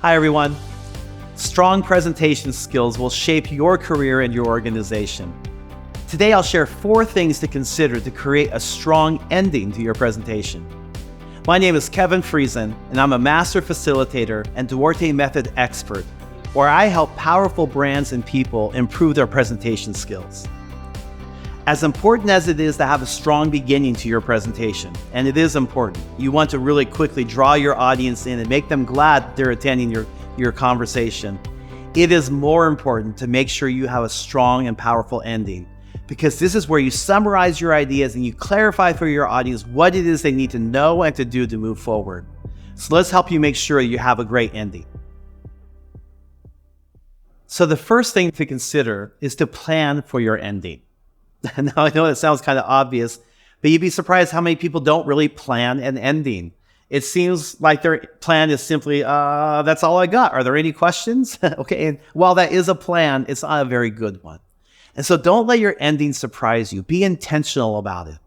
Hi, everyone. Strong presentation skills will shape your career and your organization. Today, I'll share 4 things to consider to create a strong ending to your presentation. My name is Kevin Friesen, and I'm a master facilitator and Duarte method expert, where I help powerful brands and people improve their presentation skills. As important as it is to have a strong beginning to your presentation, and it is important, you want to really quickly draw your audience in and make them glad they're attending your conversation. It is more important to make sure you have a strong and powerful ending, because this is where you summarize your ideas and you clarify for your audience what it is they need to know and to do to move forward. So let's help you make sure you have a great ending. So the first thing to consider is to plan for your ending. Now, I know it sounds kind of obvious, but you'd be surprised how many people don't really plan an ending. It seems like their plan is simply, that's all I got. Are there any questions? Okay, and while that is a plan, it's not a very good one. And so don't let your ending surprise you. Be intentional about it.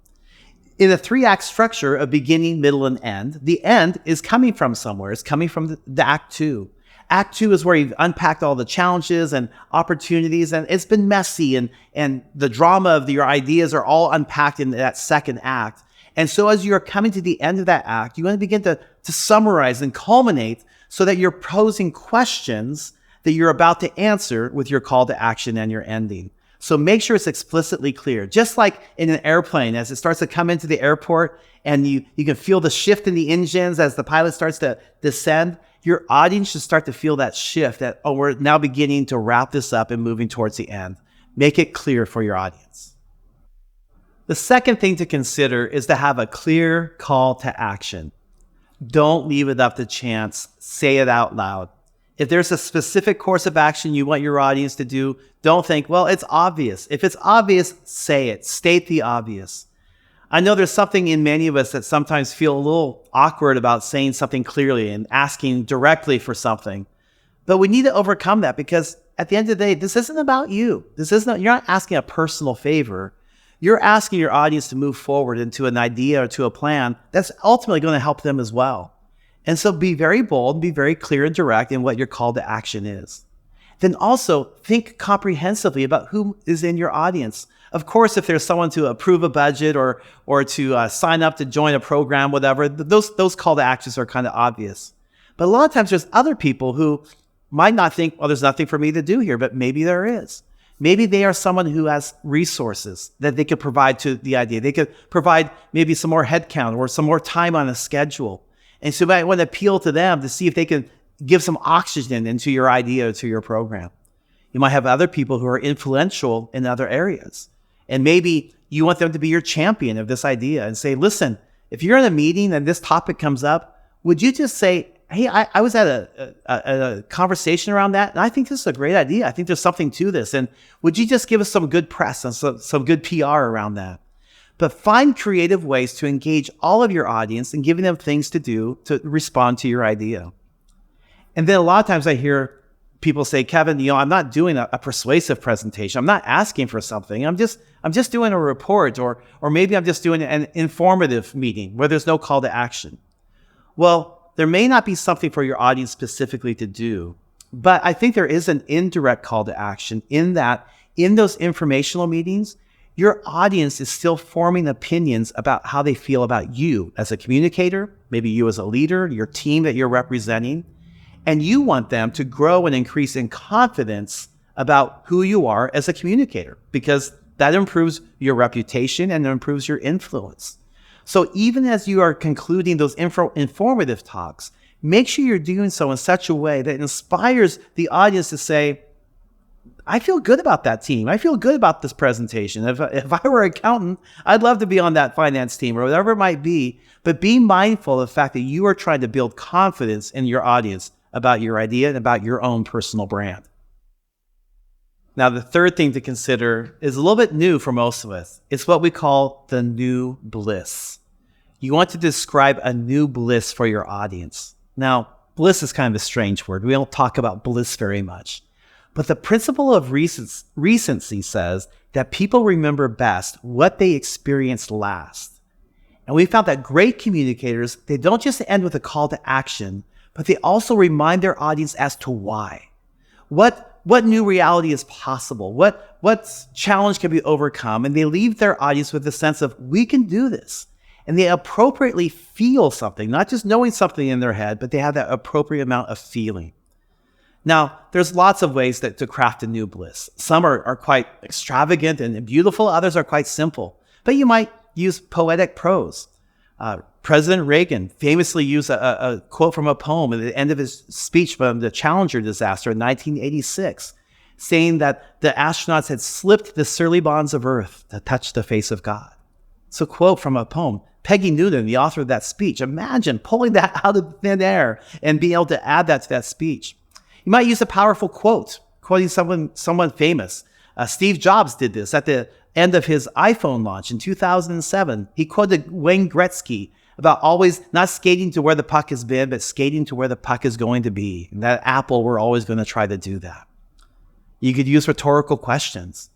In a 3-act structure of beginning, middle, and end, the end is coming from somewhere. It's coming from the Act 2. Act 2 is where you've unpacked all the challenges and opportunities, and it's been messy, and the drama of your ideas are all unpacked in that second act. And so as you're coming to the end of that act, you want to begin to summarize and culminate so that you're posing questions that you're about to answer with your call to action and your ending. So make sure it's explicitly clear. Just like in an airplane, as it starts to come into the airport and you can feel the shift in the engines as the pilot starts to descend, your audience should start to feel that shift that, oh, we're now beginning to wrap this up and moving towards the end. Make it clear for your audience. The second thing to consider is to have a clear call to action. Don't leave it up to chance. Say it out loud. If there's a specific course of action you want your audience to do, don't think, well, it's obvious. If it's obvious, say it. State the obvious. I know there's something in many of us that sometimes feel a little awkward about saying something clearly and asking directly for something. But we need to overcome that, because at the end of the day, this isn't about you. You're not asking a personal favor. You're asking your audience to move forward into an idea or to a plan that's ultimately going to help them as well. And so be very bold, be very clear and direct in what your call to action is. Then also think comprehensively about who is in your audience. Of course, if there's someone to approve a budget or to sign up to join a program, whatever, those call to actions are kind of obvious. But a lot of times there's other people who might not think, well, there's nothing for me to do here, but maybe there is. Maybe they are someone who has resources that they could provide to the idea. They could provide maybe some more headcount or some more time on a schedule. And so you might want to appeal to them to see if they can give some oxygen into your idea, to your program. You might have other people who are influential in other areas. And maybe you want them to be your champion of this idea and say, listen, if you're in a meeting and this topic comes up, would you just say, hey, I was at a conversation around that, and I think this is a great idea. I think there's something to this. And would you just give us some good press and some good PR around that? But find creative ways to engage all of your audience and giving them things to do to respond to your idea. And then a lot of times I hear people say, Kevin, I'm not doing a persuasive presentation. I'm not asking for something. I'm just doing a report, or maybe I'm just doing an informative meeting where there's no call to action. Well, there may not be something for your audience specifically to do, but I think there is an indirect call to action in that in those informational meetings, your audience is still forming opinions about how they feel about you as a communicator, maybe you as a leader, your team that you're representing. And you want them to grow and increase in confidence about who you are as a communicator, because that improves your reputation and it improves your influence. So even as you are concluding those informative talks, make sure you're doing so in such a way that inspires the audience to say, I feel good about that team. I feel good about this presentation. If I were an accountant, I'd love to be on that finance team or whatever it might be. But be mindful of the fact that you are trying to build confidence in your audience about your idea and about your own personal brand. Now, the third thing to consider is a little bit new for most of us. It's what we call the new bliss. You want to describe a new bliss for your audience. Now, bliss is kind of a strange word. We don't talk about bliss very much. But the principle of recency says that people remember best what they experienced last. And we found that great communicators, they don't just end with a call to action, but they also remind their audience as to why. What new reality is possible? What challenge can be overcome? And they leave their audience with a sense of, we can do this. And they appropriately feel something, not just knowing something in their head, but they have that appropriate amount of feeling. Now, there's lots of ways to craft a new bliss. Some are quite extravagant and beautiful. Others are quite simple. But you might use poetic prose. President Reagan famously used a quote from a poem at the end of his speech from the Challenger disaster in 1986, saying that the astronauts had slipped the surly bonds of Earth to touch the face of God. It's a quote from a poem. Peggy Noonan, the author of that speech, imagine pulling that out of thin air and being able to add that to that speech. You might use a powerful quote, quoting someone famous. Steve Jobs did this at the end of his iPhone launch in 2007. He quoted Wayne Gretzky about always not skating to where the puck has been, but skating to where the puck is going to be. And at Apple, we're always going to try to do that. You could use rhetorical questions.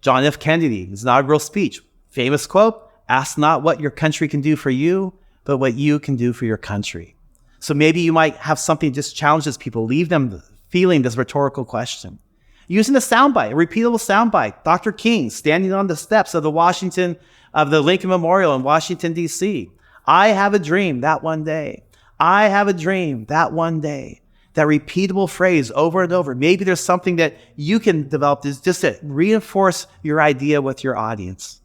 John F. Kennedy, his inaugural speech, famous quote, ask not what your country can do for you, but what you can do for your country. So maybe you might have something that just challenges people, leave them feeling this rhetorical question. Using a soundbite, a repeatable soundbite. Dr. King standing on the steps of the Lincoln Memorial in Washington, D.C. I have a dream that one day. I have a dream that one day. That repeatable phrase over and over. Maybe there's something that you can develop just to reinforce your idea with your audience.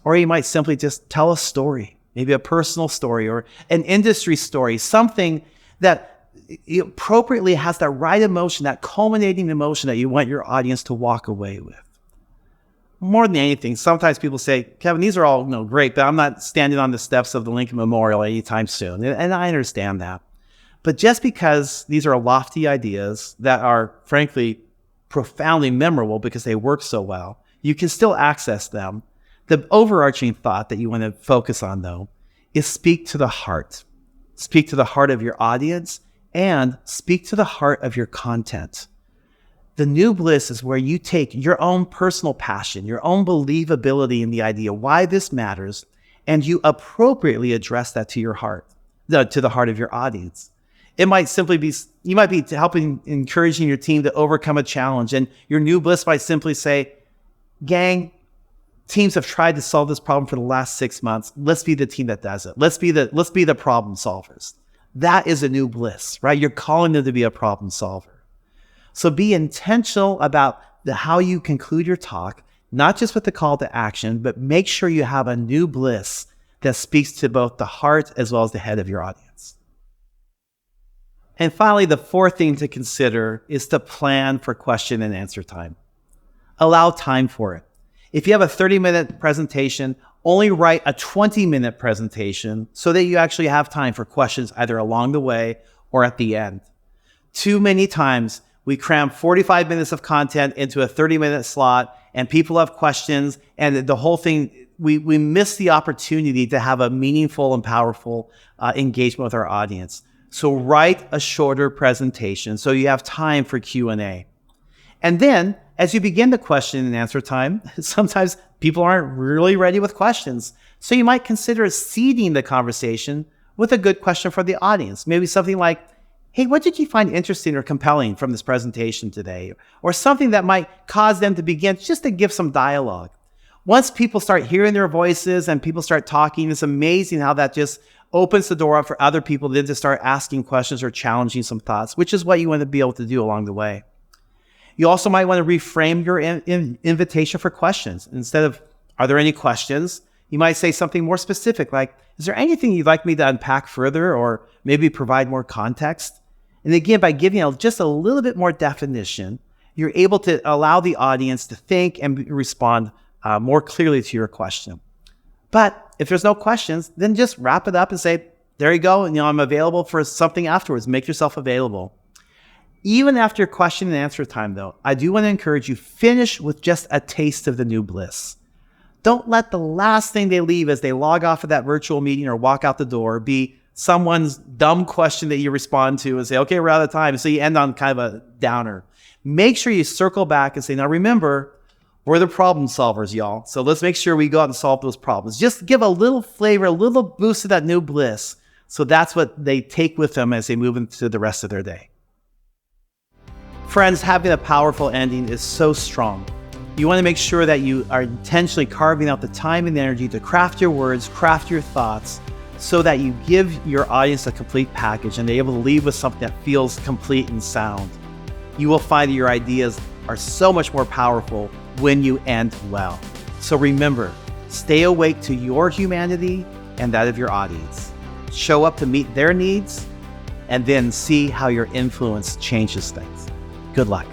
Or you might simply just tell a story, maybe a personal story or an industry story, something that appropriately has that right emotion, that culminating emotion that you want your audience to walk away with. More than anything, sometimes people say, Kevin, these are all great, but I'm not standing on the steps of the Lincoln Memorial anytime soon. And I understand that. But just because these are lofty ideas that are, frankly, profoundly memorable because they work so well, you can still access them. The overarching thought that you want to focus on, though, is speak to the heart. Speak to the heart of your audience and speak to the heart of your content. The new bliss is where you take your own personal passion, your own believability in the idea, why this matters, and you appropriately address that to your heart, to the heart of your audience. It might simply be, you might be encouraging your team to overcome a challenge, and your new bliss might simply say, gang, teams have tried to solve this problem for the last 6 months. Let's be the team that does it. Let's be the problem solvers. That is a new bliss, right? You're calling them to be a problem solver. So be intentional about how you conclude your talk, not just with the call to action, but make sure you have a new bliss that speaks to both the heart as well as the head of your audience. And finally, the fourth thing to consider is to plan for question and answer time. Allow time for it. If you have a 30-minute presentation, only write a 20-minute presentation so that you actually have time for questions either along the way or at the end. Too many times, we cram 45 minutes of content into a 30-minute slot, and people have questions, and the whole thing, we miss the opportunity to have a meaningful and powerful engagement with our audience. So write a shorter presentation so you have time for Q&A. And then, as you begin the question and answer time, sometimes people aren't really ready with questions. So you might consider seeding the conversation with a good question for the audience. Maybe something like, hey, what did you find interesting or compelling from this presentation today? Or something that might cause them to begin just to give some dialogue. Once people start hearing their voices and people start talking, it's amazing how that just opens the door up for other people then to start asking questions or challenging some thoughts, which is what you want to be able to do along the way. You also might want to reframe your invitation for questions. Instead of, are there any questions? You might say something more specific, like, is there anything you'd like me to unpack further or maybe provide more context? And again, by giving just a little bit more definition, you're able to allow the audience to think and respond more clearly to your question. But if there's no questions, then just wrap it up and say, there you go, and I'm available for something afterwards. Make yourself available. Even after your question and answer time, though, I do want to encourage you, finish with just a taste of the new bliss. Don't let the last thing they leave as they log off of that virtual meeting or walk out the door be someone's dumb question that you respond to and say, okay, we're out of time. So you end on kind of a downer. Make sure you circle back and say, now remember, we're the problem solvers, y'all. So let's make sure we go out and solve those problems. Just give a little flavor, a little boost of that new bliss So that's what they take with them as they move into the rest of their day. Friends, having a powerful ending is so strong. You want to make sure that you are intentionally carving out the time and energy to craft your words, craft your thoughts, so that you give your audience a complete package and they're able to leave with something that feels complete and sound. You will find that your ideas are so much more powerful when you end well. So remember, stay awake to your humanity and that of your audience. Show up to meet their needs, and then see how your influence changes things. Good luck.